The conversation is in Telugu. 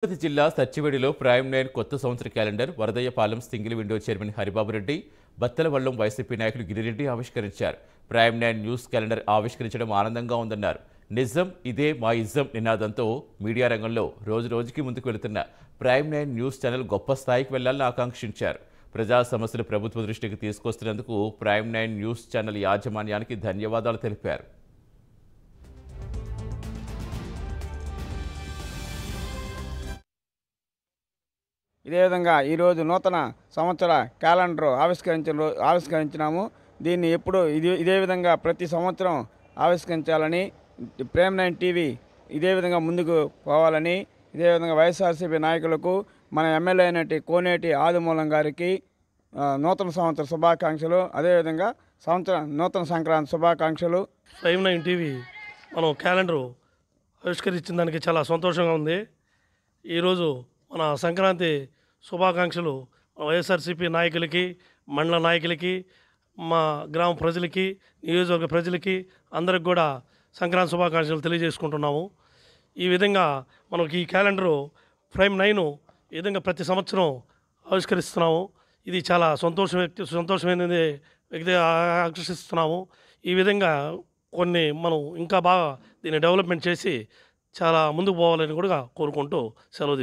తిరుపతి జిల్లా సచ్చివేడిలో ప్రైమ్ నైన్ కొత్త సంవత్సర calendar Varadaiahpalem single window chairman Haribabu Reddy, Battalavallam YCP నాయకులు గిరిరెడ్డి ఆవిష్కరించారు. ప్రైమ్ నైన్ న్యూస్ క్యాలెండర్ ఆవిష్కరించడం ఆనందంగా ఉందన్నారు. నిజం ఇదే మా ఇజం నినాదంతో మీడియా రంగంలో రోజురోజుకి ముందుకు వెళుతున్న ప్రైమ్ నైన్ న్యూస్ ఛానల్ గొప్ప స్థాయికి వెళ్లాలని ఆకాంక్షించారు. ప్రజా సమస్యలు ప్రభుత్వ దృష్టికి తీసుకొస్తున్నందుకు ప్రైమ్ నైన్ న్యూస్ ఛానల్ యాజమాన్యానికి ధన్యవాదాలు తెలిపారు. ఇదే విధంగా ఈరోజు నూతన సంవత్సర క్యాలెండర్ ఆవిష్కరించినాము. దీన్ని ఎప్పుడు ఇదే విధంగా ప్రతి సంవత్సరం ఆవిష్కరించాలని, ప్రైమ్ నైన్ టీవీ ఇదే విధంగా ముందుకు పోవాలని, ఇదే విధంగా వైఎస్ఆర్సీపీ నాయకులకు, మన ఎమ్మెల్యే అయినటి కోనేటి ఆదిమూలం గారికి నూతన సంవత్సర శుభాకాంక్షలు, అదేవిధంగా నూతన సంక్రాంతి శుభాకాంక్షలు. ప్రైమ్ నైన్ టీవీ మనం క్యాలెండరు ఆవిష్కరించిన దానికి చాలా సంతోషంగా ఉంది. ఈరోజు మన సంక్రాంతి శుభాకాంక్షలు వైఎస్ఆర్సీపీ నాయకులకి, మండల నాయకులకి, మా గ్రామ ప్రజలకి, నియోజకవర్గ ప్రజలకి అందరికి కూడా సంక్రాంతి శుభాకాంక్షలు తెలియజేసుకుంటున్నాము. ఈ విధంగా మనకి ఈ క్యాలెండరు ప్రైమ్ నైన్ ఈ విధంగా ప్రతి సంవత్సరం ఆవిష్కరిస్తున్నాము. ఇది చాలా సంతోషమైనది ఆకర్షిస్తున్నాము. ఈ విధంగా కొన్ని మనం ఇంకా బాగా దీన్ని డెవలప్మెంట్ చేసి చాలా ముందుకు పోవాలని కూడా కోరుకుంటూ సెలవు